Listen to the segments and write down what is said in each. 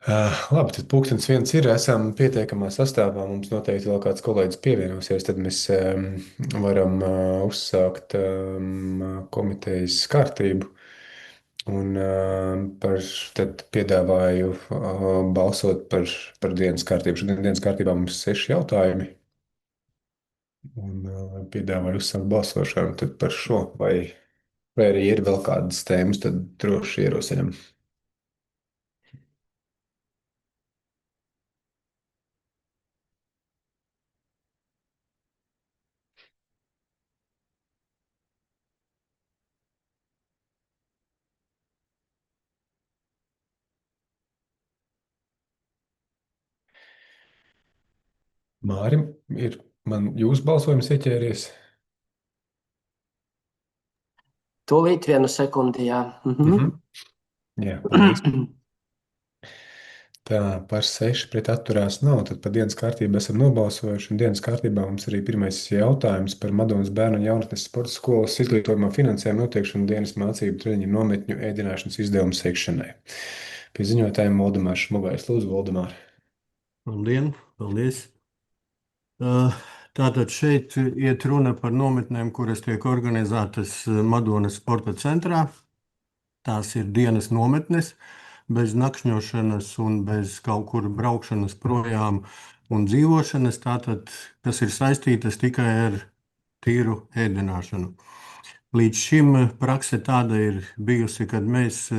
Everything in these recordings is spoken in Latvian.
Labi, tad pulkstenis viens ir. Esam pietiekamā sastāvā. Mums noteikti vēl kāds kolēģis pievienosies. Tad mēs varam uzsākt komitejas kārtību. Un tad piedāvāju balsot par dienas kārtību. Šodien dienas kārtībā mums ir 6 jautājumi. Un piedāvāju uzsākt balsošanu tad par šo. Vai arī ir vēl kādas tēmas, tad droši ierosinam. Mārim, ir man jūsu balsojums ieķēries? Tūlīt vienu sekundi, jā. Mhm. Jā, paldies. Tā par 6 pret atturās nav. Tad par dienas kārtību esam nobalsojuši. Un dienas kārtībā mums arī pirmais jautājums par Madonas bērnu un jaunatnes sporta skolas izglītojumā finansējumu noteikšanu dienas mācību treniņu nometņu ēdināšanas izdevumu sekšanai. Pie ziņotājiem Valdemārs Šmugājs. Lūdzu, Valdemār. Labdien, paldies! Tātad šeit iet runa par nometnēm, kuras tiek organizētas Madonas sporta centrā. Tās ir dienas nometnes, bez nakšņošanas un bez kaut kur braukšanas projām un dzīvošanas, tātad, kas ir saistītas tikai ar tīru ēdināšanu. Līdz šim prakse tāda ir bijusi, kad mēs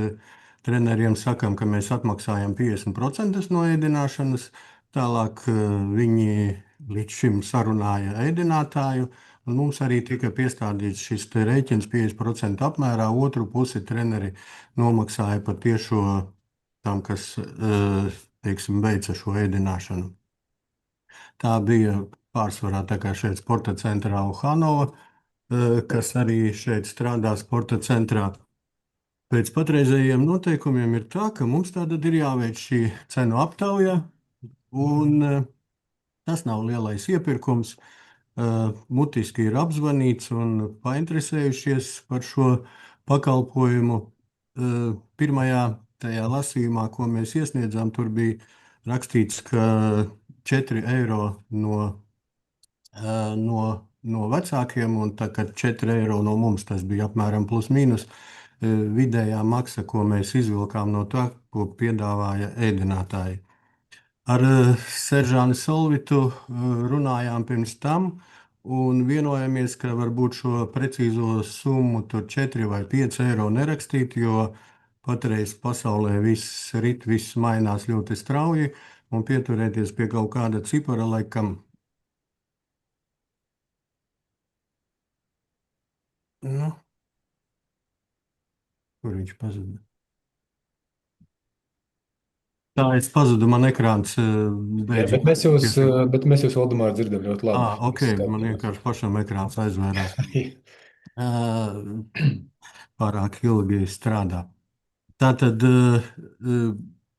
treneriem sakam, ka mēs atmaksājam 50% no ēdināšanas, tālāk viņi līdz šim sarunāja ēdinātāju, un mums arī tika piestādīts šis rēķins 50% apmērā, otru pusi treneri nomaksāja par tiešo tam, kas, teiksim, veica šo ēdināšanu. Tā bija pārsvarā tā kā šeit sporta centrā Uhanova, kas arī šeit strādā sporta centrā. Pēc patreizējiem noteikumiem ir tā, ka mums tātad ir jāveic šī cenu aptauja, un tas nav lielais iepirkums. Mutiski ir apzvanīts un painteresējušies par šo pakalpojumu. Pirmajā tajā lasījumā, ko mēs iesniedzām, tur bija rakstīts, ka 4 eiro no vecākiem, un tā kā 4 eiro no mums, tas bija apmēram plus mīnus vidējā maksa, ko mēs izvilkām no tā, ko piedāvāja ēdinātāji. Ar Seržāni Solvitu runājām pirms tam un vienojamies, ka varbūt šo precīzo summu tur 4 vai 5 eiro nerakstīt, jo patreiz pasaulē viss rit, viss mainās ļoti strauji, un pieturēties pie kaut kāda cipara laikam. Nu, kur viņš pazuda? Tā es pazudu, man ekrāns Jā, beidzot. bet mēs jūs, Valdemār, dzirdam ļoti labi. Ok, man vienkārši pašam ekrāns aizvērās. Pārāk ilgi strādā. Tātad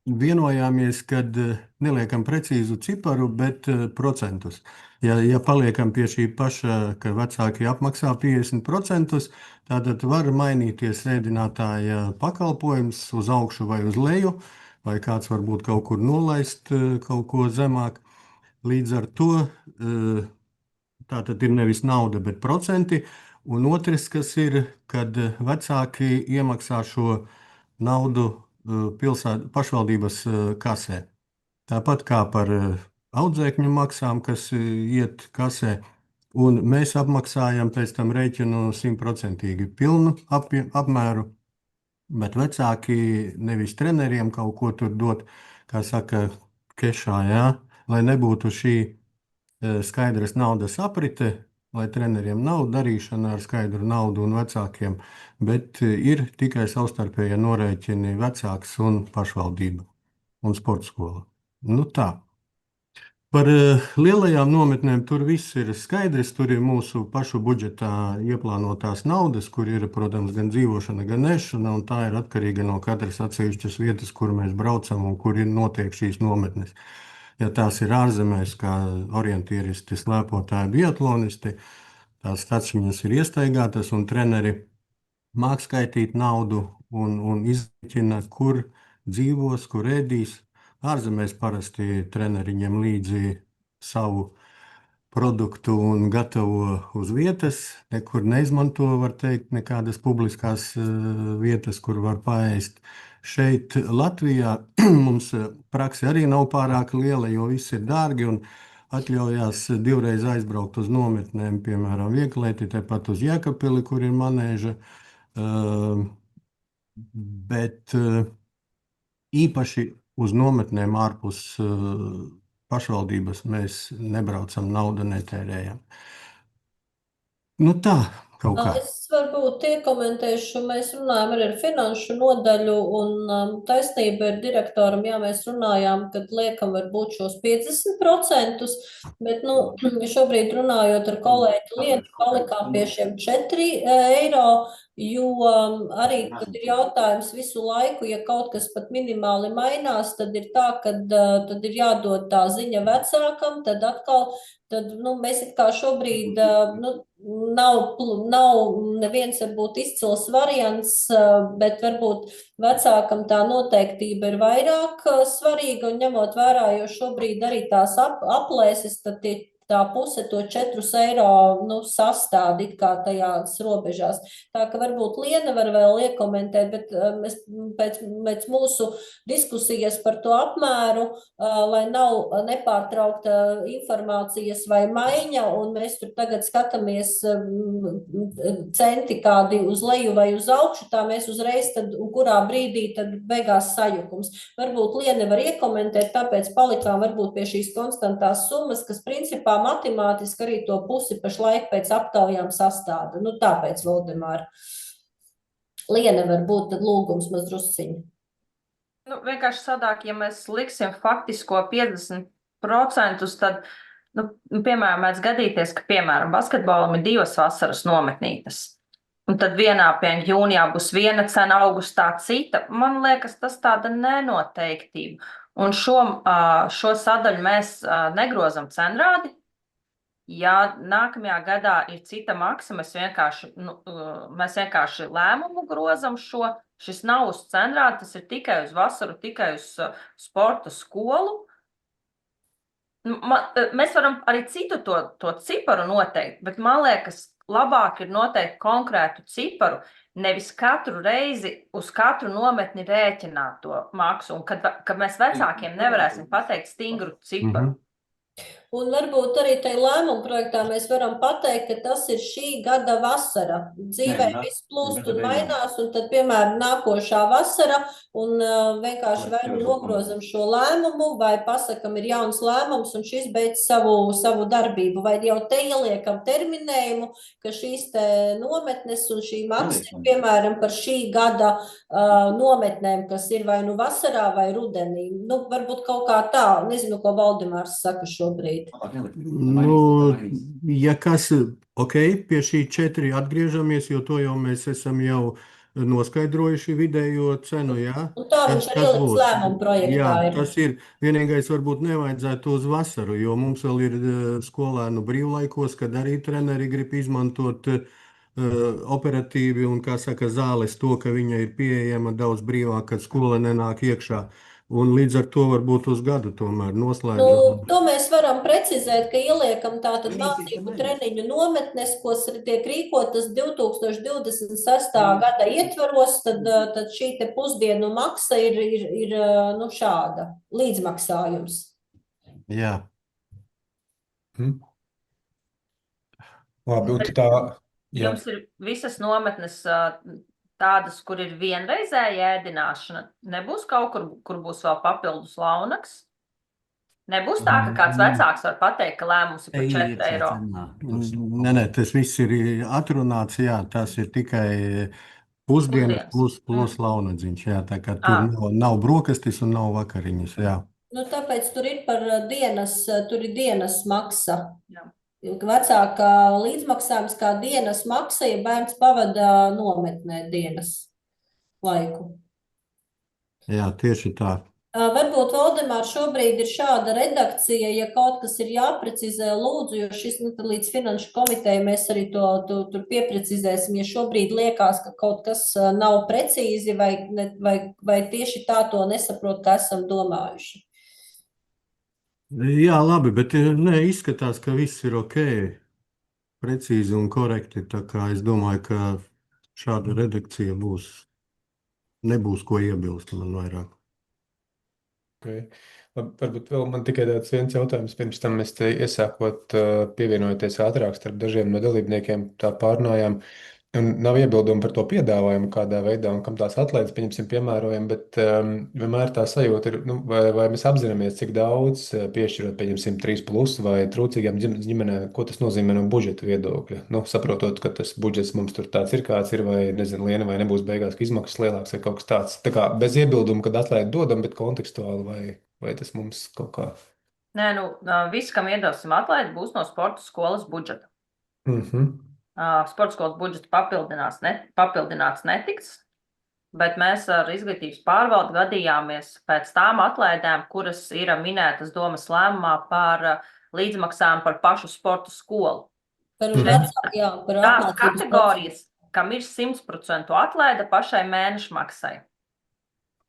vienojāmies, kad neliekam precīzu ciparu, bet procentus. Ja paliekam pie šī paša, ka vecāki apmaksā 50%, tātad var mainīties ēdinātāja pakalpojums uz augšu vai uz leju, vai kāds varbūt kaut kur nolaist kaut ko zemāk. Līdz ar to tātad ir nevis nauda, bet procenti. Un otrs, kas ir, kad vecāki iemaksā šo naudu pašvaldības kasē. Tāpat kā par audzēkņu maksām, kas iet kasē, un mēs apmaksājam pēc tam rēķinu 100% pilnu apmēru, bet vecāki nevis treneriem kaut ko tur dot, kā saka, kešā, jā, lai nebūtu šī skaidras naudas aprite, lai treneriem nav darīšana ar skaidru naudu un vecākiem, bet ir tikai savstarpējie norēķini vecāks un pašvaldība un sporta skola. Nu tā. Par lielajām nometnēm tur viss ir skaidrs, tur ir mūsu pašu budžetā ieplānotās naudas, kur ir, protams, gan dzīvošana, gan ēšana, un tā ir atkarīga no katras atsevišķas vietas, kur mēs braucam un kur ir notiek šīs nometnes. Ja tās ir ārzemēs, kā orientieristi, slēpotāji, biatlonisti, tās staciņas ir iestaigātas un treneri māk skaitīt naudu un izreķina, kur dzīvos, kur ēdīs. ārzemēs parasti treneri ņem līdzi savu produktu un gatavo uz vietas. Nekur neizmanto, var teikt, nekādas publiskās vietas, kur var paēst. Šeit Latvijā mums prakse arī nav pārāk liela, jo viss ir dārgi un atļaujās divreiz aizbraukt uz nometnēm, piemēram, Vieglēti, tepat uz Jēkabpili, kur ir manēža. Bet īpaši uz nometnēm ārpus pašvaldības mēs nebraucam, naudu netērējam. Nu tā, kaut kā. Es varbūt iekomentēšu, mēs runājam arī ar finanšu nodaļu un taisnība ir direktoram, jā, mēs runājām, kad liekam varbūt šos 50%, bet, šobrīd runājot ar kolēģi Lienu, palikām pie šiem 4 eiro, jo arī, kad ir jautājums visu laiku, ja kaut kas pat minimāli mainās, tad ir tā, kad tad ir jādod tā ziņa vecākam, tad atkal, mēs it kā šobrīd, nav neviens varbūt izcils variants, bet varbūt vecākam tā noteiktība ir vairāk svarīga un ņemot vērā, jo šobrīd arī tās aplēses, tad tā puse to 4 eiro sastāv it kā tajās robežās. Tā ka varbūt Liena var vēl iekomentēt, bet mēs pēc mūsu diskusijas par to apmēru, lai nav nepārtraukta informācijas vai maiņa, un mēs tur tagad skatāmies centi kādi uz leju vai uz augšu, tā mēs uzreiz tad, un kurā brīdī tad beigās sajukums. Varbūt Liena var iekomentēt, tāpēc palikām varbūt pie šīs konstantās summas, kas principā matemātiski arī to pusi pašlaik pēc aptaujām sastāda. Tāpēc, Valdemār, Liena varbūt tad lūgums maz drusciņu. Vienkārši sadāk, ja mēs liksim faktisko 50%, tad, piemēram, mēdz gadīties, ka, piemēram, basketbolam ir 2 vasaras nometnītes. Un tad vienā, piemēram, jūnijā būs viena cena, augustā cita. Man liekas, tas tāda nenoteiktība. Un šo sadaļu mēs negrozam cenrādi. Ja nākamajā gadā ir cita maksa, mēs vienkārši lēmumu grozam šo. Šis nav uz cenrādi, tas ir tikai uz vasaru, tikai uz sporta skolu. Mēs varam arī citu to ciparu noteikt, bet man liekas, labāk ir noteikt konkrētu ciparu, nevis katru reizi uz katru nometni rēķināt to maksu, un kad mēs vecākiem nevarēsim pateikt stingru ciparu. Un varbūt arī tajā lēmuma projektā mēs varam pateikt, ka tas ir šī gada vasara. Dzīvē viss plūst un mainās, un tad, piemēram, nākošā vasara, un vienkārši vai nogrozam šo lēmumu, vai pasakam ir jauns lēmums, un šis beidz savu darbību, vai jau te ieliekam terminējumu, ka šīs te nometnes un šī maksa ir, piemēram, par šī gada nometnēm, kas ir vai vasarā vai rudenī. Varbūt kaut kā tā, nezinu, ko Valdemārs saka šobrīd. Ja kas, pie šī 4 atgriežamies, jo to jau mēs esam jau noskaidrojuši vidējo cenu, jā. Un tā viņš arī ieliks lēmumu projektā. Jā, tas ir vienīgais, varbūt nevajadzētu uz vasaru, jo mums vēl ir skolēnu brīvlaikos, kad arī treneri grib izmantot operatīvi un, kā saka, zāles to, ka viņa ir pieejama daudz brīvāk, kad skola nenāk iekšā. Un līdz ar to varbūt uz gadu tomēr noslēdzam. To mēs varam precizēt, ka ieliekam tātad mācību treniņu nometnes, ko tiek rīkotas 2026. gada ietvaros, tad šī te pusdienu maksa ir šāda līdzmaksājums. Jā. Labi, un tā... Jums ir visas nometnes tādas, kur ir vienreizēja ēdināšana, nebūs kaut kur būs vēl papildus launaks? Nebūs tā, ka kāds vecāks var pateikt, ka lēmums ir par 4 eiro? Nē, tas viss ir atrunāts, jā, tas ir tikai pusdienas plus launadziņš, jā, tā kā tur nav brokastis un nav vakariņas, jā. Tāpēc tur ir dienas maksa. Jā. Vecākā līdzmaksājums kā dienas maksa, ja bērns pavada nometnē dienas laiku. Jā, tieši tā. Varbūt, Valdemār, šobrīd ir šāda redakcija, ja kaut kas ir jāprecizē, lūdzu, jo šis līdz finanšu komiteja mēs arī to tur pieprecizēsim, ja šobrīd liekas, ka kaut kas nav precīzi vai tieši tā to nesaprot, kā esam domājuši. Jā, labi, bet nē, izskatās, ka viss ir ok, precīzi un korekti. Tā kā es domāju, ka šāda redakcija nebūs ko iebilst man vairāk. Okay. Labi, varbūt vēl man tikai tāds viens jautājums. Pirms tam mēs te iesākot pievienojoties ātrāk starp dažiem no dalībniekiem, tā pārnājām. Un nav iebildumu par to piedāvājumu, kādā veidā un kam tās atlaides, pieņemsim, piemērojam, bet vienmēr tā sajūta ir, nu, vai mēs apzināmies, cik daudz piešķirot, pieņemsim, 3+ vai trūcīgām ģimenēm, ko tas nozīmē no budžeta viedokļa. Nu, saprotot, ka tas budžets mums tur tāds ir, kāds ir, vai nezinu, Liena, vai nebūs beigās, ka izmaksas lielāks vai kaut kas tāds. Tā kā bez iebildumu, kad atlaidi dodam, bet kontekstuāli, vai tas mums kaut kā. Nē, nu, viss, kam iedosim atlaidi, būs no sporta skolas budžeta. Sporta skolas budžets papildināts netiks, bet mēs ar izglītības pārvaldi gadījāmies pēc tām atlaidēm, kuras ir minētas domas lēmumā par līdzmaksām par pašu sporta skolu. Par vecāku, jā, par Tās apmācības kategorijas, kam ir 100% atlaide pašai mēnešmaksai.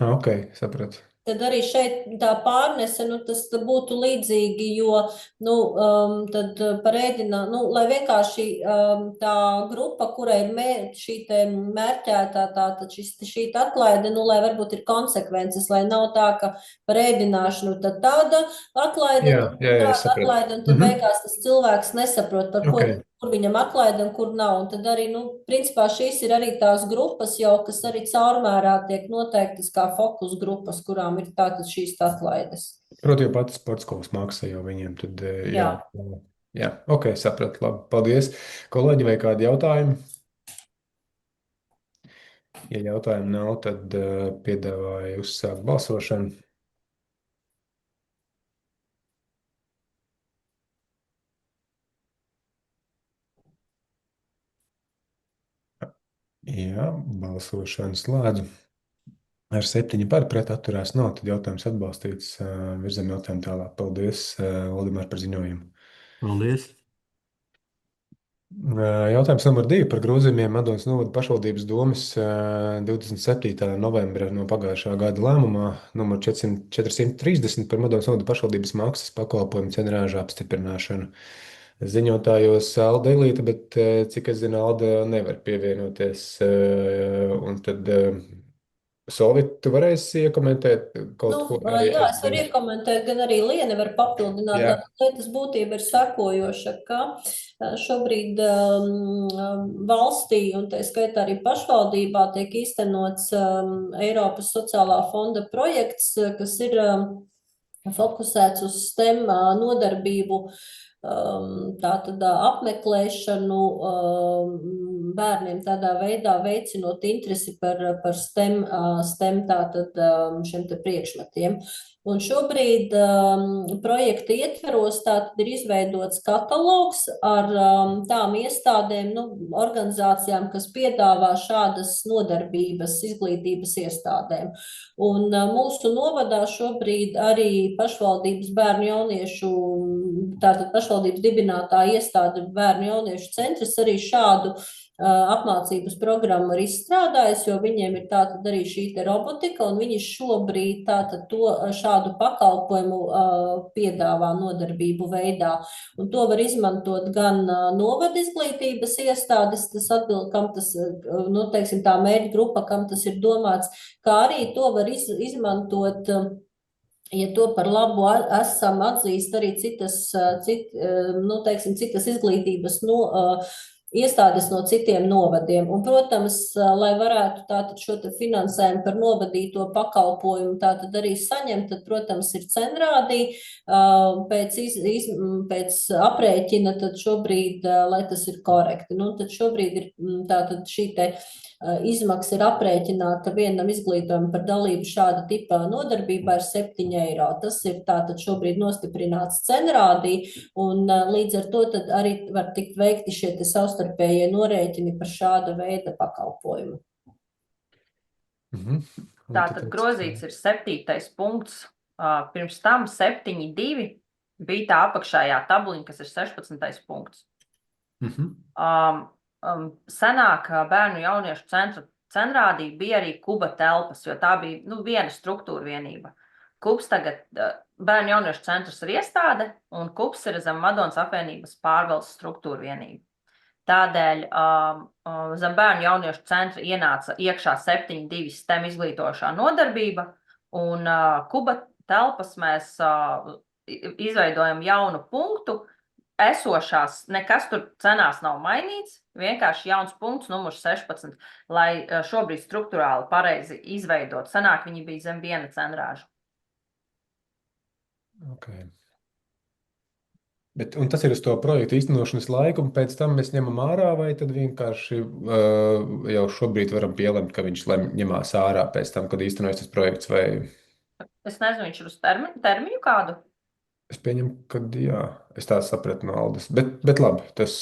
Ok, sapratu. Tad arī šeit tā pārnese, nu, tas būtu līdzīgi, jo, nu, tad par ēdināšanu, nu, lai vienkārši tā grupa, kurai ir šī te mērķētā, tad šī atlaide, nu, lai varbūt ir konsekvences, lai nav tā, ka par ēdināšanu tad tāda atlaide, Jā, tāda atlaide, un tad beigās tas cilvēks nesaprot, par ko, kur viņam atlaida un kur nav. Un tad arī, nu, principā šīs ir arī tās grupas jau, kas arī caurmērā tiek noteiktas kā fokus grupas, kurām ir tātad šīs atlaides. Proti, jau pats sporta skolas maksā jau viņiem, tad jā, ok, sapratu, labi, paldies. Kolēģi, vai kādi jautājumi? Ja jautājumu nav, tad piedāvāju uzsākt balsošanu. Jā, balsošanu slēdzu. Ar 7 par pret atturās nav, tad jautājums atbalstīts. Virzam jautājumu tālāk. Paldies, Valdemār, par ziņojumu. Paldies. Jautājums numur 2 par grozījumiem Madonas novada pašvaldības domes 27. novembra no pagājušā gada lēmumā numur 430 par Madonas novada pašvaldības maksas pakalpojumu cenrāžu apstiprināšanu. Ziņotājos Alda Elīte, bet cik es zinu, Alda nevar pievienoties. Un tad Solvit, tu varēsi iekomentēt kaut ko? Jā, es varu iekomentēt, gan arī Liene var papildināt. Lietas būtība ir sekojoša, ka šobrīd valstī un tā skaitā arī pašvaldībā tiek īstenots Eiropas sociālā fonda projekts, kas ir fokusēts uz STEM nodarbību, tātad apmeklēšanu bērniem tādā veidā veicinot interesi par STEM tātad šiem te priekšmetiem. Un šobrīd projekta ietveros tātad ir izveidots katalogs ar tām iestādēm, nu, organizācijām, kas piedāvā šādas nodarbības izglītības iestādēm. Un mūsu novadā šobrīd arī pašvaldības bērnu jauniešu, tātad pašvaldības dibinātā iestāde bērnu jauniešu centrs arī šādu apmācības programmu ir izstrādājis, jo viņiem ir tātad arī šī te robotika, un viņi šobrīd tātad šādu pakalpojumu piedāvā nodarbību veidā. Un to var izmantot gan novada izglītības iestādes, tas atbild, kam tas, nu, teiksim, tā mērķa grupa, kam tas ir domāts, kā arī to var izmantot, ja to par labu esam atzīst arī citas izglītības iestādes no citiem novadiem. Un, protams, lai varētu tātad šo finansējumu par novadīto pakalpojumu tātad arī saņemt, tad, protams, ir cenrādī pēc aprēķina, tad šobrīd, lai tas ir korekti. Nu, tad šobrīd ir tātad šī te izmaksa ir aprēķināta vienam izglītojumam par dalību šāda tipa nodarbībā ir 7 eiro. Tas ir tātad šobrīd nostiprināts cenrādī, un līdz ar to tad arī var tikt veikti šie te savstarpējie norēķini par šāda veida pakalpojumu. Tātad grozīts ir 7. punkts. Pirms tam 7.2 bija tā apakšējā tabuliņa, kas ir 16. punkts. Senāk bērnu jauniešu centra cenrādī bija arī kuba telpas, jo tā bija viena struktūra vienība. Kubs tagad Bērnu jauniešu centrs ir iestāde, un KUPS ir zem Madonas apvienības pārvaldes struktūra vienība. Tādēļ zem bērnu jauniešu centra ienāca iekšā 7.2 STEM izglītošā nodarbība, un KUBA telpas mēs izveidojam jaunu punktu. Esošās, nekas tur cenās nav mainīts, vienkārši jauns punkts, numurs 16, lai šobrīd struktūrāli pareizi izveidot. Sanāk, viņi bija zem viena cenrāža. Okay. Un tas ir uz to projektu īstenošanas laiku, un pēc tam mēs ņemam ārā, vai tad vienkārši jau šobrīd varam pielemt, ka viņš ņemās ārā pēc tam, kad īstenojas tas projekts, vai? Es nezinu, viņš ir uz termiņu kādu? Es pieņemu, ka jā, es tā sapratu no Aldas, bet labi, tas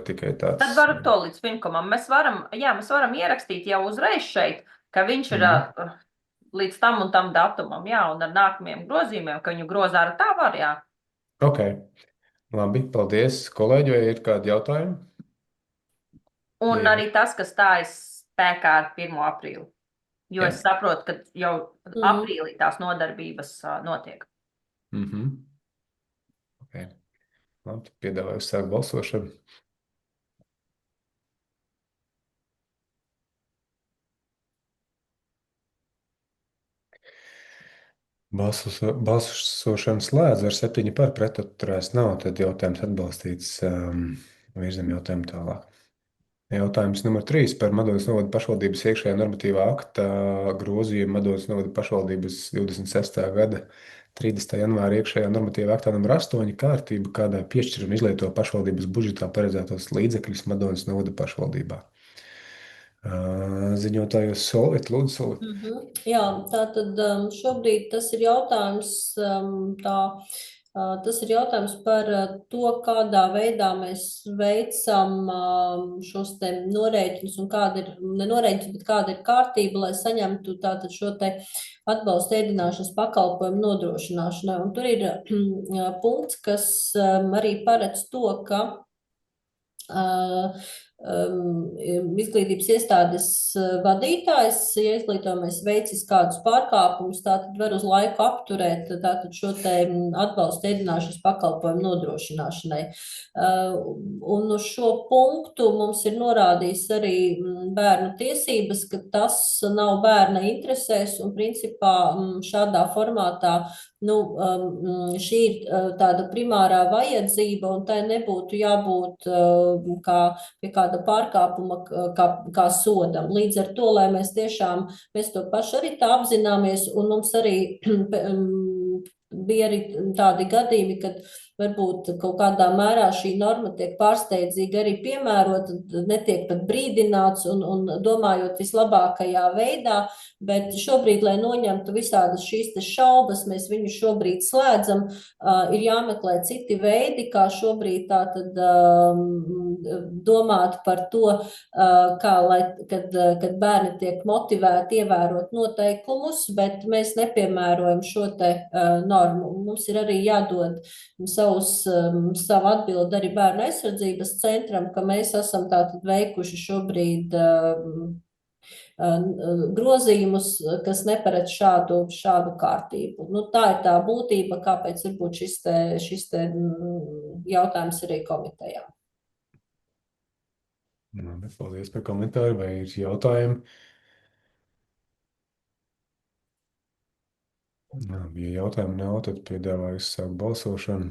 tikai tāds. Tad varu to līdz Finkomam. Mēs varam ierakstīt jau uzreiz šeit, ka viņš ir līdz tam un tam datumam, jā, un ar nākamajiem grozījumiem, ka viņu grozā ar tā var, jā. Ok, labi, paldies, kolēģi, vai ir kādi jautājumi? Un Jā. arī tas, kas stājas spēkā ar 1. aprīli, jo Jā. es saprotu, ka jau aprīlī tās nodarbības notiek. Okay. Labi, piedāvāju sākt balsošanu. Balsošana slēdz ar 7 par, pret atturās nav, tad jautājums atbalstīts. Virzam jautājumu tālāk. Jautājums numur 3 par Madonas novada pašvaldības iekšējā normatīvā akta grozījumu Madonas novada pašvaldības 26. gada 30. janvāra iekšējā normatīvā aktā numur 8 kārtību, kādā piešķiram izlieto pašvaldības budžetā paredzētos līdzekļus Madonas novada pašvaldībā. Ziņotājos Solvit, lūdzu, Solvit. Jā, tātad šobrīd tas ir jautājums Tas ir jautājums par to, kādā veidā mēs veicam šos te norēķinus un kāda ir, ne norēķinus, bet kāda ir kārtība, lai saņemtu tātad šo te atbalstu ēdināšanas pakalpojumu nodrošināšanai. Un tur ir punkts, kas arī paredz to, ka izglītības iestādes vadītājs, ja izglītojamies veicis kādus pārkāpumus, tātad var uz laiku apturēt tātad šo te atbalstu ēdināšanas pakalpojumu nodrošināšanai. Un uz šo punktu mums ir norādījis arī bērnu tiesības, ka tas nav bērna interesēs un principā šādā formātā šī ir tāda primārā vajadzība un tai nebūtu jābūt pie kāda pārkāpuma kā sodam. Līdz ar to, lai mēs to pašu arī tā apzināmies un mums arī bija arī tādi gadījumi, kad varbūt kaut kādā mērā šī norma tiek pārsteidzīgi arī piemērota, netiek pat brīdināts un domājot vislabākajā veidā, bet šobrīd, lai noņemtu visādas šīs te šaubas, mēs viņu šobrīd slēdzam, ir jāmeklē citi veidi, kā šobrīd tātad domāt par to, kad bērni tiek motivēti ievērot noteikumus, bet mēs nepiemērojam šo te normu. Mums ir arī jādod savu atbildi arī bērnu aizsardzības centram, ka mēs esam tātad veikuši šobrīd grozījumus, kas neparedz šādu kārtību. Tā ir tā būtība, kāpēc varbūt šis te jautājums arī komitejā. Paldies par komentāru, vai ir jautājumi? Ja jautājumu nav, tad piedāvāju sākt balsošanu.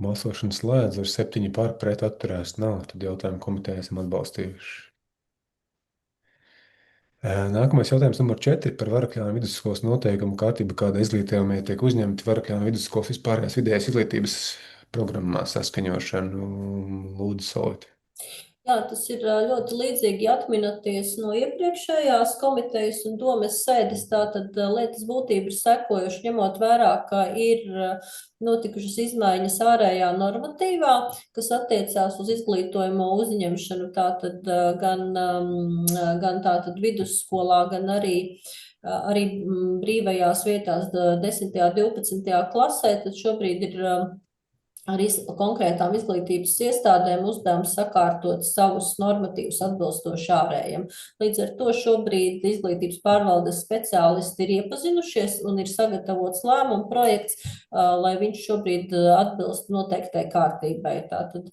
Balsošana slēdz ar 7 par, pret atturās nav, tad jautājumu komitejā esam atbalstījuši. Nākamais jautājums numur 4 par Varakļānu vidusskolas noteikumu kārtību, kāda izglītījumie tiek uzņemti Varakļānu vidusskolas vispārējās vidējās izglītības programmā saskaņošanu. Lūdzu, Solvit. Jā, tas ir ļoti līdzīgi atminaties no iepriekšējās komitejas un domes sēdes, tātad lietas būtība ir sekojuši, ņemot vērā, ka ir notikušas izmaiņas ārējā normatīvā, kas attiecās uz izglītojumu uzņemšanu, tātad gan tātad vidusskolā, gan arī brīvajās vietās 10. un 12. klasē, tad šobrīd ir arī konkrētām izglītības iestādēm uzdevums sakārtot savus normatīvus atbilstoši ārējiem. Līdz ar to šobrīd izglītības pārvaldes speciālisti ir iepazinušies un ir sagatavots lēmumu projekts, lai viņš šobrīd atbilst noteiktai kārtībai. Tātad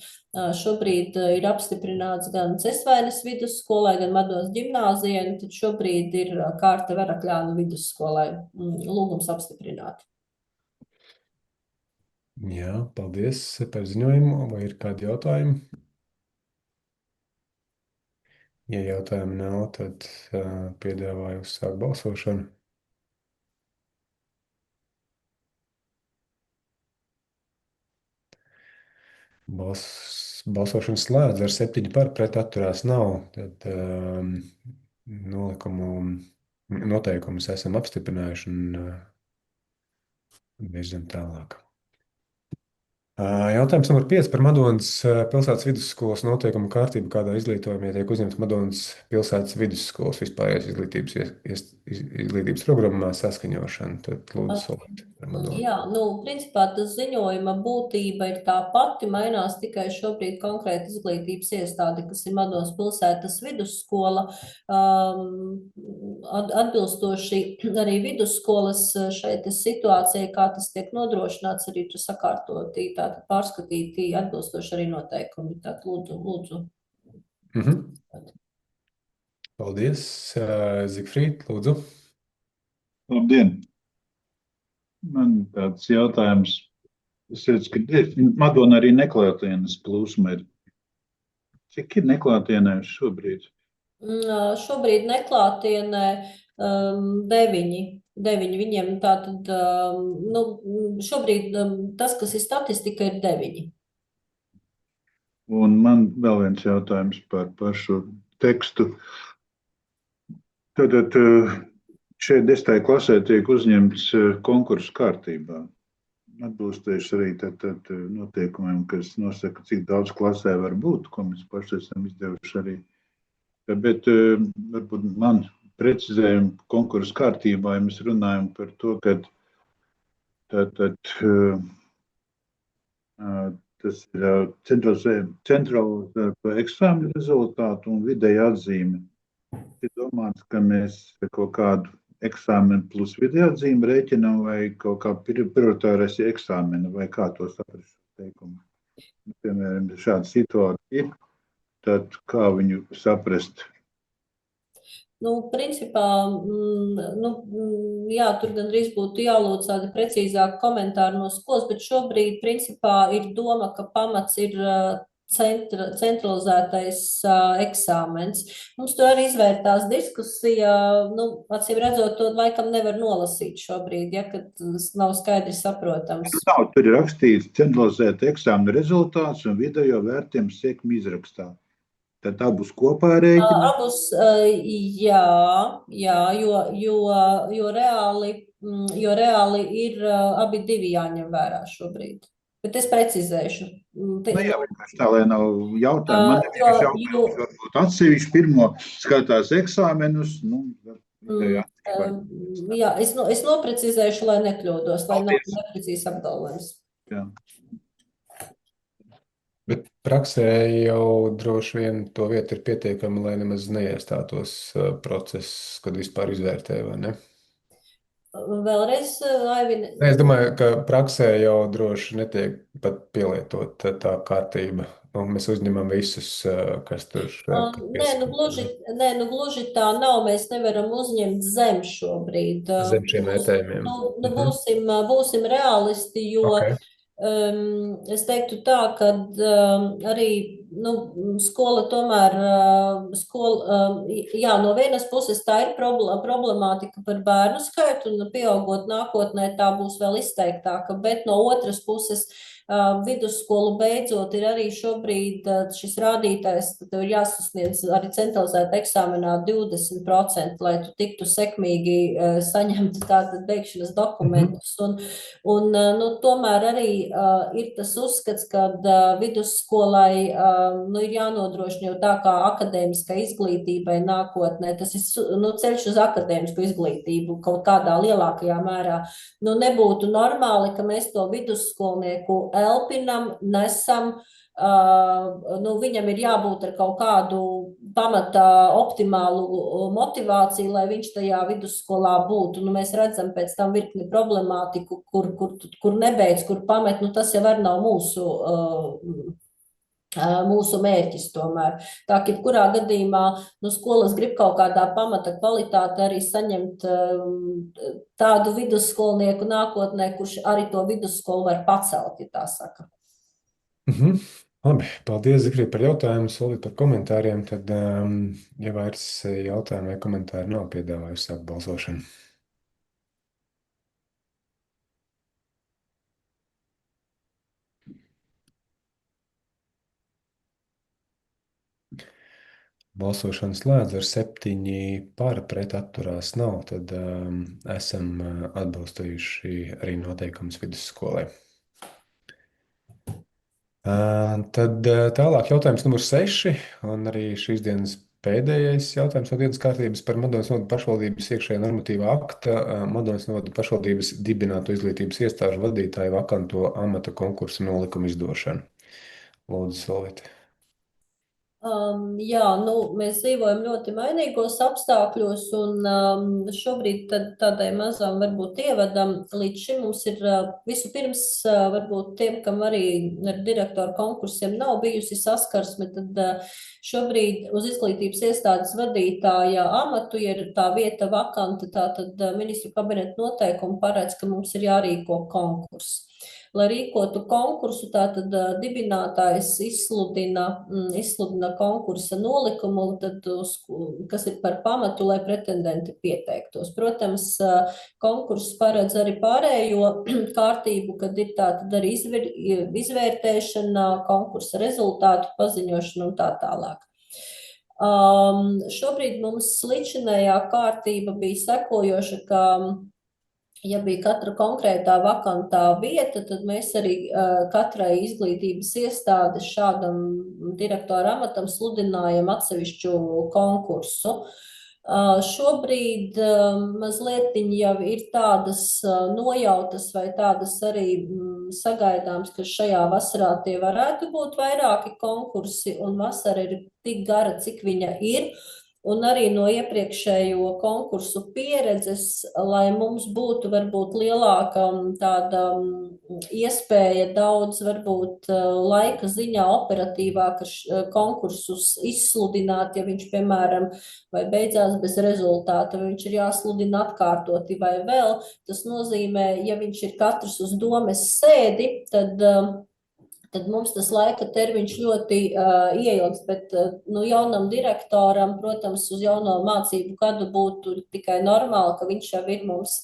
šobrīd ir apstiprināts gan Cesvainas vidusskolai, gan Madonas ģimnāzijai, un tad šobrīd ir kārta Verakļānu vidusskolai lūgums apstiprināt. Jā, paldies par ziņojumu. Vai ir kādi jautājumi? Ja jautājumu nav, tad piedāvāju uzsākt balsošanu. Balsošana slēdz ar 7 par, pret atturās nav. Tad noteikumus esam apstiprinājuši un virzam tālāk. Jautājums numur 5 par Madonas pilsētas vidusskolas noteikumu kārtību, kādā izglītojumā tiek uzņemts Madonas pilsētas vidusskolas vispārējās izglītības programmā saskaņošana. Tad lūdzu Solīti par Madonu. Jā, principā tas ziņojuma būtība ir tā pati, mainās tikai šobrīd konkrēti izglītības iestāde, kas ir Madonas pilsētas vidusskola. Atbilstoši arī vidusskolas šeit situācijai, kā tas tiek nodrošināts, arī ir sakārtoti, tātad pārskatīti atbilstoši arī noteikumi. Tātad lūdzu. Paldies. Zigfrīd, lūdzu. Labdien! Man tāds jautājums. Es redzu, ka Madona arī neklātienes plūsma ir. Cik ir neklātienē šobrīd? Šobrīd neklātienē 9. Viņiem tātad, šobrīd tas, kas ir statistika, ir 9. Un man vēl viens jautājums par pašu tekstu. Tātad šeit 10. klasē tiek uzņemts konkursu kārtībā. Atbilstoši arī tad noteikumiem, kas nosaka, cik daudz klasē var būt, ko mēs paši esam izdevuši arī. Bet varbūt man precizējumu konkursu kārtībā, ja mēs runājam par to, ka tas ir centralizēta eksāmena rezultātu un vidēja atzīme. Ir domāts, ka mēs kaut kādu eksāmenu plus vidēja atzīme rēķinām vai kaut kā prioritārais eksāmena vai kā to saprast teikumu. Piemēram, šāda situācija ir, tad kā viņu saprast? Principā, jā, tur gandrīz būtu jālūdz tādi precīzāki komentāri no skolas, bet šobrīd, principā, ir doma, ka pamats ir centralizētais eksāmens. Mums tur arī izvērtās diskusija, acīm redzot, to laikam nevar nolasīt šobrīd, ja, kad nav skaidri saprotams. Tur ir rakstīts centralizēta eksāmena rezultāts un video vērtējums sekmi izrakstā. Tad abus kopā rēķina? Abus, jā, jo reāli ir abi divi jāņem vērā šobrīd. Bet es precizēšu. Jā, vienkārši tā, lai nav jautājumu. Man ir jautājums, varbūt atsevišķi pirmo skatās eksāmenus. Jā, es noprecizēšu, lai nekļūdos, lai nav neprecīzi apgalvojums. Jā. Bet praksē jau droši vien to vietu ir pietiekami, lai nemaz neiestātos process, kad vispār izvērtē, vai ne? Vēlreiz, Aivine? Es domāju, ka praksē jau droši netiek pat pielietot tā kārtība. Mēs uzņemam visus, kas tur... Gluži tā nav, mēs nevaram uzņemt zem šobrīd. Zem šiem vērtējumiem. Būsim realisti, jo... Okay. Es teiktu tā, ka arī skola tomēr, jā, no vienas puses tā ir problemātika par bērnu skaitu, un pieaugot nākotnē tā būs vēl izteiktāka, bet no otras puses vidusskolu beidzot ir arī šobrīd šis rādītājs, ka tev ir jāsasniedz arī centralizēta eksāmenā 20%, lai tu tiktu sekmīgi saņemt tātad beigšanas dokumentus. Un tomēr arī ir tas uzskats, ka vidusskolai ir jānodrošina jau tā kā akadēmiskai izglītībai nākotnē. Tas ir ceļš uz akadēmisku izglītību kaut kādā lielākajā mērā. Nebūtu normāli, ka mēs to vidusskolnieku elpinam, nesam, viņam ir jābūt ar kaut kādu pamata optimālu motivāciju, lai viņš tajā vidusskolā būtu. Mēs redzam pēc tam virkni problemātiku, kur nebeidz, kur pamet, tas jau arī nav mūsu mērķis tomēr. Tā, ka jebkurā gadījumā skolas grib kaut kādā pamata kvalitāte arī saņemt tādu vidusskolnieku nākotnē, kurš arī to vidusskolu var pacelt, ja tā saka. Labi, paldies, Zikrīt, par jautājumu, Solīt par komentāriem. Tad, ja vairs jautājumu vai komentāri nav, piedāvāju sākt balsošanu. Balsošana slēdz ar 7 par, pret atturās nav, tad esam atbalstījuši arī noteikumus vidusskolai. Tad tālāk jautājums numur 6, un arī šīs dienas pēdējais jautājums no dienas kārtības par Madonas novada pašvaldības iekšējā normatīvā akta Madonas novada pašvaldības dibināto izglītības iestāžu vadītāju vakanto amata konkursu nolikumu izdošanu. Lūdzu, Solvita. Jā, mēs dzīvojam ļoti mainīgos apstākļos, un šobrīd tādai mazām varbūt ievadam. Līdz šim mums ir vispirms varbūt tiem, kam arī ar direktoru konkursiem nav bijusi saskarsme, tad šobrīd uz izglītības iestādes vadītāja amatu ir tā vieta vakanta, tātad ministru kabineta noteikumi paredz, ka mums ir jārīko konkurss. Lai rīkotu konkursu, tātad dibinātājs izsludina konkursa nolikumu, kas ir par pamatu, lai pretendenti pieteiktos. Protams, konkurss paredz arī pārējo kārtību, kad ir tātad arī izvērtēšana, konkursa rezultātu paziņošana un tā tālāk. Šobrīd mums līdzinējā kārtība bija sekojoša, ka ja bija katra konkrētā vakantā vieta, tad mēs arī katrai izglītības iestādes šādam direktora amatam sludinājam atsevišķu konkursu. Šobrīd mazliet jau ir tādas nojautas vai tādas arī sagaidāms, ka šajā vasarā tie varētu būt vairāki konkursi, un vasara ir tik gara, cik viņa ir. Un arī no iepriekšējo konkursu pieredzes, lai mums būtu varbūt lielāka tāda iespēja daudz varbūt laika ziņā operatīvāk konkursus izsludināt, ja viņš, piemēram, vai beidzās bez rezultāta, vai viņš ir jāsludina atkārtoti vai vēl. Tas nozīmē, ja viņš ir katrs uz domes sēdi, tad mums tas laika termiņš ļoti ieilgs, bet jaunam direktoram, protams, uz jauno mācību gadu būtu tikai normāli, ka viņš jau ir mums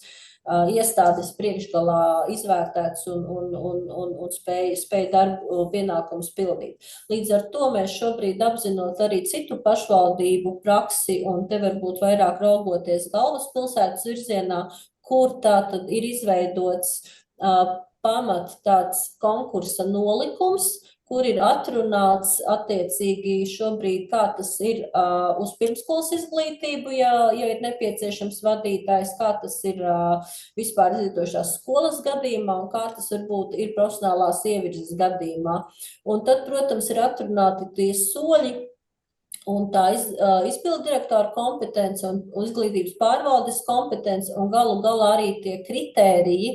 iestādes priekšgalā izvērtēts un spēj darbu pienākumus pildīt. Līdz ar to mēs šobrīd apzinot arī citu pašvaldību praksi, un te varbūt vairāk raugoties galvaspilsētas virzienā, kur tā tad ir izveidots pamat tāds konkursa nolikums, kur ir atrunāts attiecīgi šobrīd, kā tas ir uz pirmskolas izglītību, ja ir nepieciešams vadītājs, kā tas ir vispār izglītošās skolas gadījumā un kā tas varbūt ir profesionālās ievirzes gadījumā. Un tad, protams, ir atrunāti tie soļi, un tā izpildu direktora kompetence un izglītības pārvaldes kompetence un galu galā arī tie kritēriji,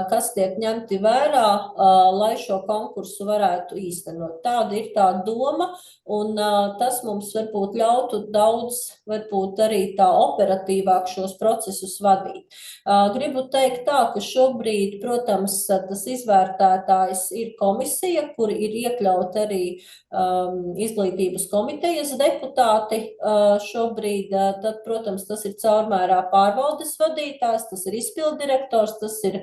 kas tiek ņemti vērā, lai šo konkursu varētu īstenot. Tāda ir tā doma, un tas mums varbūt ļautu daudz, varbūt arī tā operatīvāk šos procesus vadīt. Gribu teikt tā, ka šobrīd, protams, tas izvērtētājs ir komisija, kur ir iekļaut arī izglītības komitejas deputāti šobrīd, tad, protams, tas ir caurmērā pārvaldes vadītājs, tas ir izpilddirektors, tas ir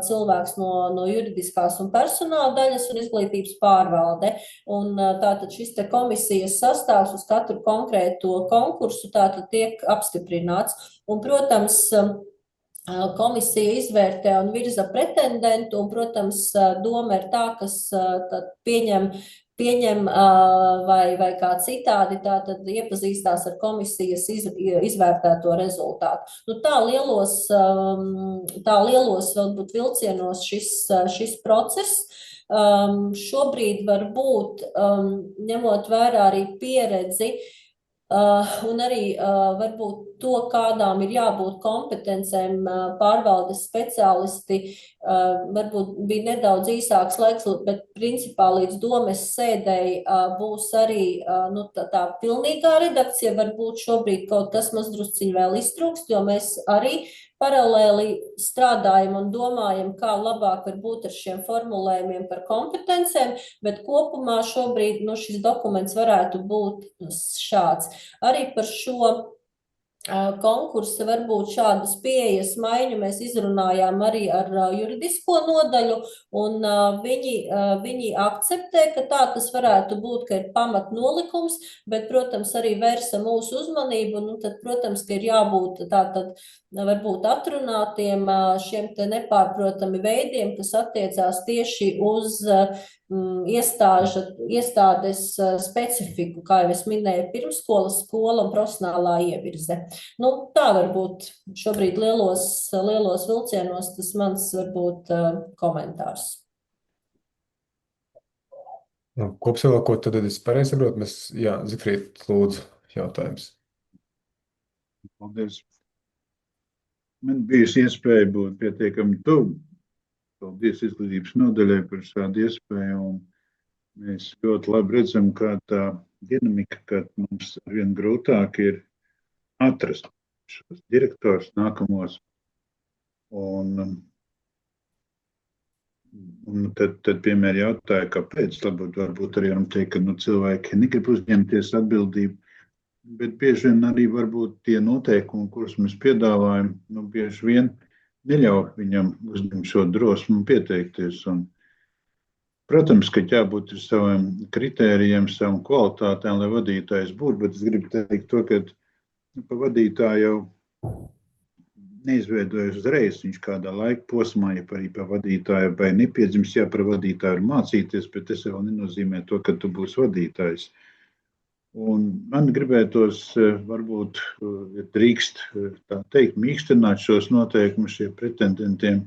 cilvēks no juridiskās un personāla daļas un izglītības pārvalde. Un tātad šis te komisijas sastāvs uz katru konkrēto konkursu tātad tiek apstiprināts. Un, protams, komisija izvērtē un virza pretendentu, un, protams, doma ir tā, kas pieņem vai kā citādi, tātad iepazīstās ar komisijas izvērtēto rezultātu. Tā lielos varbūt vilcienos šis process. šobrīd varbūt, ņemot vērā arī pieredzi, un arī varbūt to, kādām ir jābūt kompetencēm pārvaldes speciālisti, varbūt bija nedaudz īsāks laiks, bet principā līdz domes sēdēji būs arī tā pilnīgā redakcija, varbūt šobrīd kaut kas mazdrusciņ vēl iztrūkst, jo mēs arī paralēli strādājam un domājam, kā labāk var būt ar šiem formulējumiem par kompetencēm, bet kopumā šobrīd šis dokuments varētu būt šāds. Arī par šo konkursu varbūt šādas pieejas maiņu mēs izrunājām arī ar juridisko nodaļu, un viņi akceptē, ka tā tas varētu būt, ka ir pamatnolikums, bet, protams, arī vērsa mūsu uzmanību, tad, protams, ka ir jābūt tātad varbūt atrunātiem šiem te nepārprotami veidiem, kas attiecās tieši uz iestādes specifiku, kā jau es minēju, pirmskolas, skola un profesionālā ievirze. Tā varbūt šobrīd lielos vilcienos tas mans varbūt komentārs. Kopsavilkot, tad es pareizi saprotu, Zifrīd, lūdzu, jautājums. Paldies. Man bijusi iespēja būt pietiekami tuvu. Paldies izglītības nodaļai par šādu iespēju. Un mēs ļoti labi redzam, kā tā dinamika, ka mums arvien grūtāk ir atrast šos direktors nākamos. Un tad piemēram jautāja, kāpēc. Varbūt arī varam teikt, ka cilvēki negrib uzņemties atbildību. Bet bieži vien arī varbūt tie noteikumi, kurus mēs piedāvājam, bieži vien neļauj viņam uzņemt šo drosmu un pieteikties. Un, protams, ka jābūt ar saviem kritērijiem, savām kvalitātēm, lai vadītājs būtu, bet es gribu teikt to, ka pa vadītāju jau neizveidojas uzreiz. Viņš kādā laika posmā, ja arī pa vadītāju vai nepiedzims, par vadītāju ir mācīties, bet tas jau nenozīmē to, ka tu būsi vadītājs. Un man gribētos, varbūt, ja drīkst tā teikt, mīkstināt šos noteikumus šiem pretendentiem.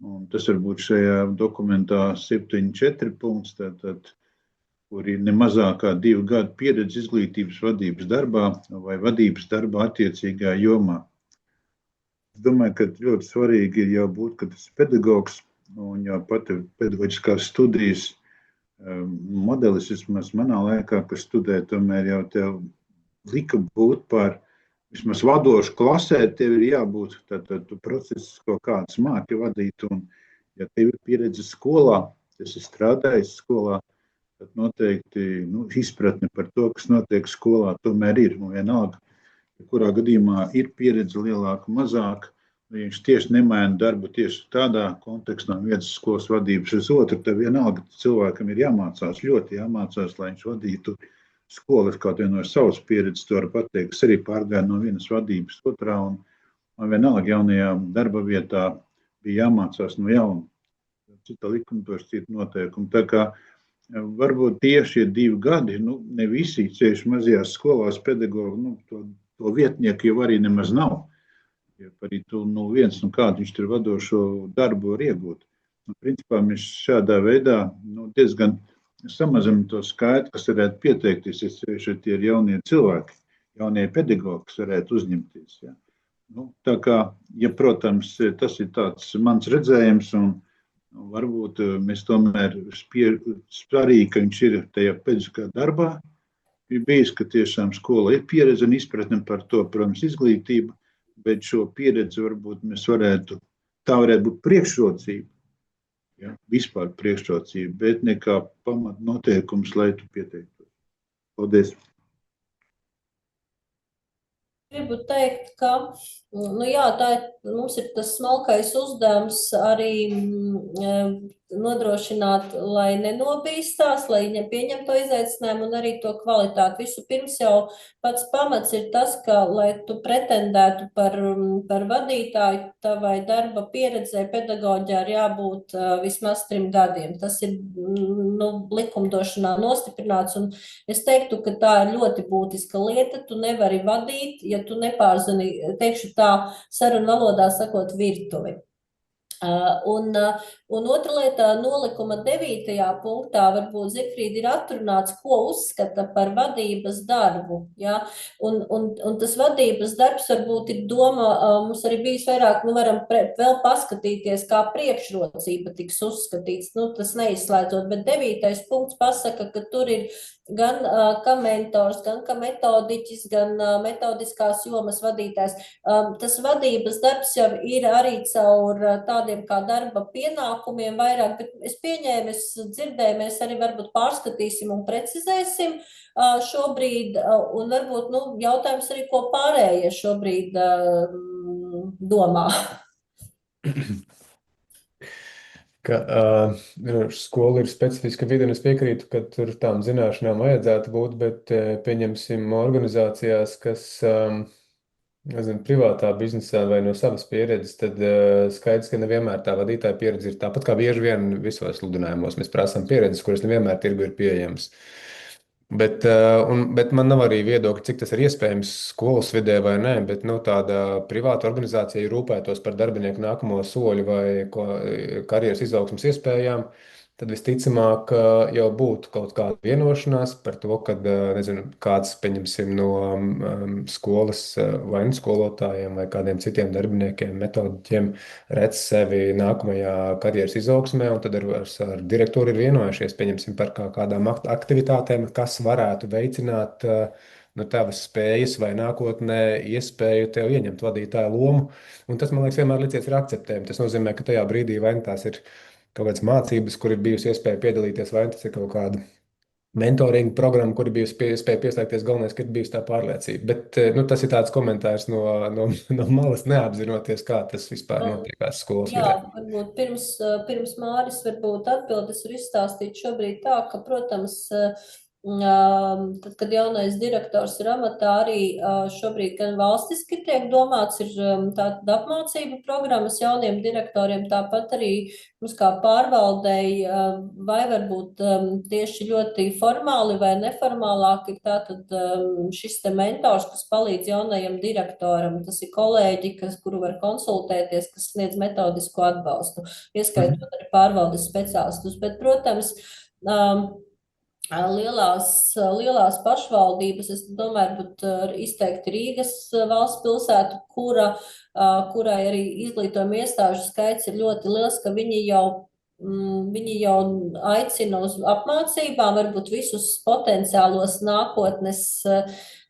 Un tas varbūt šajā dokumentā 7.4 punkts, kur ir ne mazāk kā 2 gadu pieredze izglītības vadības darbā vai vadības darbā attiecīgā jomā. Es domāju, ka ļoti svarīgi ir jau būt, ka tas ir pedagogs un jau pat pedagoģiskās studijas modelis, vismaz manā laikā, kas studē, tomēr jau tev lika būt par vismaz vadošu klasē, tev ir jābūt, tad tu procesus kaut kāds māki vadīt, un ja tev ir pieredze skolā, tas ir strādājis skolā, tad noteikti izpratne par to, kas notiek skolā, tomēr ir, un vienalga, kurā gadījumā ir pieredze lielāka, mazāka, viņš tieši nemaina darbu tieši tādā kontekstā vietas skolas vadības uz otru, tad vienalga cilvēkam ir jāmācās, ļoti jāmācās, lai viņš vadītu skolas, kaut vien no savas pieredzes, to var pateikt, es arī pārgāju no vienas vadības otrā, un vienalga jaunajā darba vietā bija jāmācās no jauna. Cita likumdošana, cita noteikuma. Tā kā varbūt tieši 2 gadi, ne visi, cieši mazajās skolās pedagogi, to vietnieku jau arī nemaz nav. Ja arī tu viens kādu viņš tur vadošo darbu var iegūt. Principā mēs šādā veidā diezgan samazinām to skaitu, kas varētu pieteikties, ja tie ir jaunie cilvēki, jaunie pedagogi, kas varētu uzņemties. Ja. Tā kā, protams, tas ir tāds mans redzējums, un varbūt mēs tomēr svarīgi, ka viņš ir tajā pedagoģiskā darbā, ir bijis, ka tiešām skola ir pieredze un izpratne par to, protams, izglītību, bet šo pieredzi varbūt mēs varētu būt priekšrocība, vispār priekšrocība, bet nekā pamatnoteikums, lai tu pieteiktos. Paldies! Gribu teikt, ka mums ir tas smalkais uzdevums arī nodrošināt, lai nenobīstās, lai viņam pieņem to izaicinājumu un arī to kvalitāti. Vispirms jau pats pamats ir tas, ka, lai tu pretendētu par vadītāju, tavai darba pieredzē pedagoģijā ir jābūt vismaz 3 gadiem. Tas ir likumdošanā nostiprināts, un es teiktu, ka tā ir ļoti būtiska lieta. Tu nevari vadīt, ja tu nepārzini, teikšu tā, sarunu valodā sakot, virtuvi. Un otra lieta, nolikuma 9. punktā, varbūt Zigfrīd ir atrunāts, ko uzskata par vadības darbu. Ja? Un tas vadības darbs varbūt ir doma, mums arī bijis vairāk, varam vēl paskatīties, kā priekšrocība tiks uzskatīts. Tas neizslēdzot, bet 9. punkts pasaka, ka tur ir gan kā mentors, gan kā metodiķis, gan metodiskās jomas vadītājs. Tas vadības darbs jau ir arī caur tādiem kā darba pienākumiem vairāk, bet es pieņēmu, es dzirdēju, mēs arī varbūt pārskatīsim un precizēsim šobrīd, un varbūt, jautājums arī, ko pārējie šobrīd domā. Ka skola ir specifiska vide, un es piekrītu, ka tur tām zināšanām vajadzētu būt, bet pieņemsim organizācijās, kas privātā biznesā vai no savas pieredzes, tad skaidrs, ka nevienmēr tā vadītāja pieredze ir tāpat kā bieži vien visos sludinājumos. Mēs prasām pieredzes, kuras nevienmēr tirgu ir pieejamas. Bet man nav arī viedokļa, cik tas ir iespējams skolas vidē vai nē, bet tāda privāta organizācija rūpētos par darbinieku nākamo soļu vai karjeras izaugsmas iespējām, tad visticamāk jau būtu kaut kāda vienošanās par to, ka, kāds, pieņemsim, no skolas vai skolotājiem vai kādiem citiem darbiniekiem, metodiķiem redz sevi nākamajā karjeras izaugsmē, un tad ar direktoru ir vienojušies, pieņemsim, par kādām aktivitātēm, kas varētu veicināt tavas spējas vai nākotnē iespēju tev ieņemt vadītāja lomu. Un tas, man liekas, vienmēr licies ir akceptējami. Tas nozīmē, ka tajā brīdī vai tās ir kaut kādas mācības, kur ir bijusi iespēja piedalīties, vai tas ir kaut kāda mentoringa programma, kur ir bijusi iespēja pieslēgties, galvenais, ka ir bijusi tā pārliecība. Bet tas ir tāds komentārs no malas, neapzinoties, kā tas vispār notiekās skolas vidē. Jā, varbūt pirms Māris varbūt atbildes var izstāstīt šobrīd tā, ka, protams, tad, kad jaunais direktors ir amatā, arī šobrīd gan valstiski tiek domāts, ir tāda apmācība programmas jauniem direktoriem, tāpat arī mums kā pārvaldēji, vai varbūt tieši ļoti formāli vai neformālāk ir tātad šis te mentors, kas palīdz jaunajam direktoram. Tas ir kolēģi, kuru var konsultēties, kas sniedz metodisko atbalstu, ieskaitot arī pārvaldes speciālistus. Bet, protams, lielās pašvaldības, es domāju, bet izteikti Rīgas valsts pilsētu, kurai arī izglītojuma iestāžu skaits ir ļoti liels, ka viņi jau aicina uz apmācībām, varbūt visus potenciālos nākotnes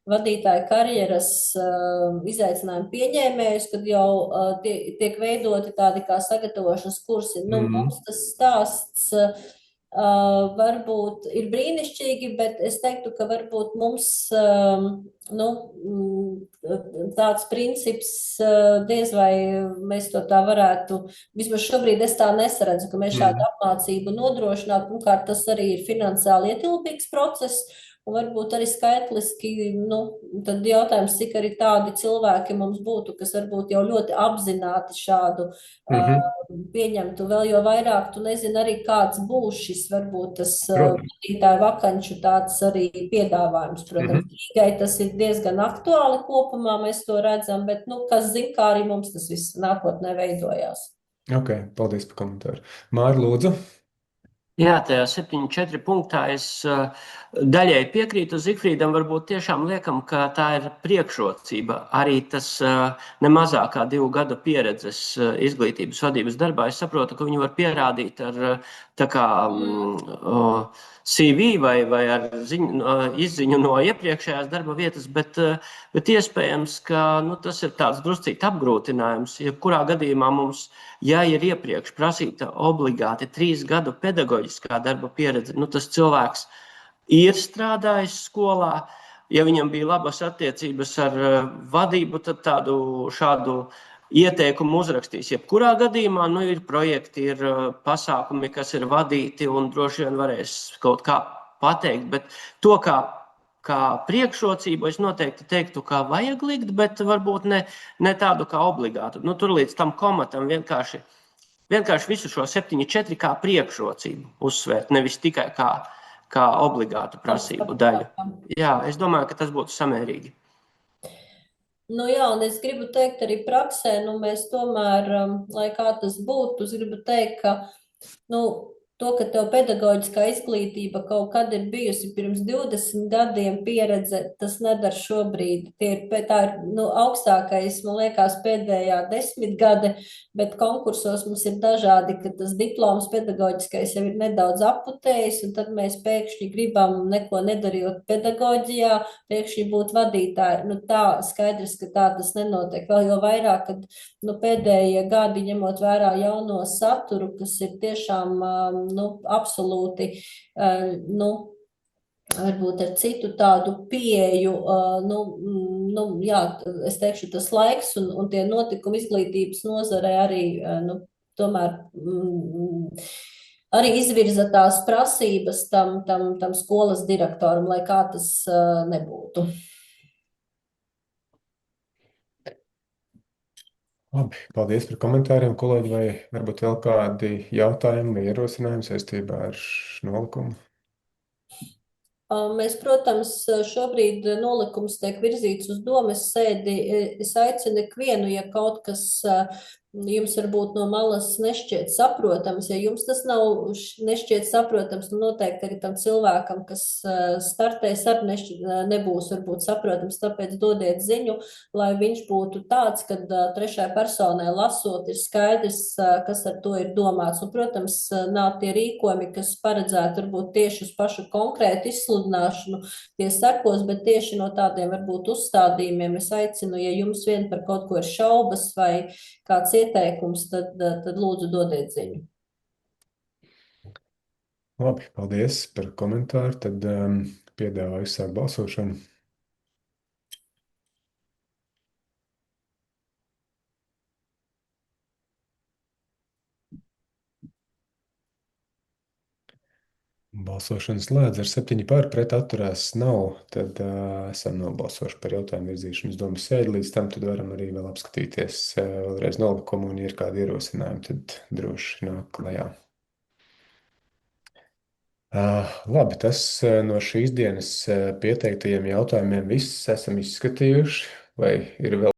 vadītāju karjeras izaicinājumu pieņēmējus, kad jau tiek veidoti tādi kā sagatavošanas kursi. Mums tas stāsts varbūt ir brīnišķīgi, bet es teiktu, ka varbūt mums tāds princips diez vai mēs to tā varētu, vismaz šobrīd es tā nesaredzu, ka mēs šādu apmācību nodrošinātu. Pirmkārt, tas arī ir finansiāli ietilpīgs process, un varbūt arī skaitliski, tad jautājums, cik arī tādi cilvēki mums būtu, kas varbūt jau ļoti apzināti šādu pieņemtu, vēl jo vairāk tu nezini arī, kāds būs šis, varbūt tas vadītāju vakanču tāds arī piedāvājums. Protams, Rīgai tas ir diezgan aktuāli kopumā, mēs to redzam, bet, kas zina, kā arī mums tas viss nākotnē veidojās. Ok, paldies par komentāru. Māri, lūdzu. Jā, tajā 7.4 punktā es daļēji piekrītu Zigfrīdam, varbūt tiešām liekam, ka tā ir priekšrocība. Arī tas nemazākā 2 gadu pieredzes izglītības vadības darbā. Es saprotu, ka viņi var pierādīt ar tā kā CV vai ar izziņu no iepriekšējās darba vietas, bet iespējams, ka tas ir tāds druscīt apgrūtinājums. Jebkurā gadījumā mums, ja ir iepriekš prasīta obligāti 3 gadu pedagoģiskā darba pieredze, tas cilvēks ir strādājis skolā. Ja viņam bija labas attiecības ar vadību, tad šādu ieteikumu uzrakstīs. Jebkurā gadījumā ir projekti, ir pasākumi, kas ir vadīti un droši vien varēs kaut kā pateikt, bet to kā priekšrocību es noteikti teiktu, kā vajag likt, bet varbūt ne tādu kā obligātu. Tur līdz tam komatam vienkārši visu šo 7.4 kā priekšrocību uzsvērt, nevis tikai kā obligātu prasību daļu. Jā, es domāju, ka tas būtu samērīgi. Nu jā, un es gribu teikt arī praksē, nu mēs tomēr, lai kā tas būtu, es gribu teikt, ka, nu, to, ka tev pedagoģiskā izglītība kaut kad ir bijusi pirms 20 gadiem pieredze, tas nedara šobrīd. Tā ir, nu, augstākais, man liekas, pēdējā 10 gade, bet konkursos mums ir dažādi, ka tas diploms pedagoģiskais jau ir nedaudz aputējis, un tad mēs pēkšņi gribam neko nedarot pedagoģijā, pēkšņi būt vadītāji. Nu, tā skaidrs, ka tā tas nenotiek. Vēl jau vairāk, kad nu, pēdējie gadi, ņemot vērā jauno saturu, kas ir tiešām nu, absolūti, nu, varbūt ar citu tādu pieeju, nu, jā, es teikšu, tas laiks un tie notikumi izglītības nozarē arī, nu, tomēr arī izvirza tās prasības tam skolas direktoram, lai kā tas nebūtu. Labi, paldies par komentāriem, kolēģi, vai varbūt vēl kādi jautājumi vai ierosinājumi saistībā ar nolikumu? Mēs, protams, šobrīd nolikums tiek virzīts uz domes sēdi. Es aicinu ikvienu, ja kaut kas jums varbūt no malas nešķiet saprotams, ja jums tas nav nešķiet saprotams, nu noteikti arī tam cilvēkam, kas startēs, arī nebūs varbūt saprotams, tāpēc dodiet ziņu, lai viņš būtu tāds, kad trešai personai lasot ir skaidrs, kas ar to ir domāts. Un, protams, nav tie rīkojumi, kas paredzētu varbūt tieši uz pašu konkrētu izsludināšanu, tie sekos, bet tieši no tādiem varbūt uzstādījumiem es aicinu, ja jums vien par kaut ko ir šaubas vai kāds ieteikums, tad lūdzu dodiet ziņu. Labi, paldies par komentāru. Tad piedāvāju sākt balsošanu. Balsošanas slēdz ar 7 par, pret atturās nav. Tad esam nobalsojuši par jautājumu virzīšanu uz domas sēdi. Līdz tam tad varam arī vēl apskatīties vēlreiz nolikumu, un ja ir kādi ierosinājumi, tad droši nāk klajā. Labi, tas no šīs dienas pieteiktajiem jautājumiem viss esam izskatījuši. Vai ir vēl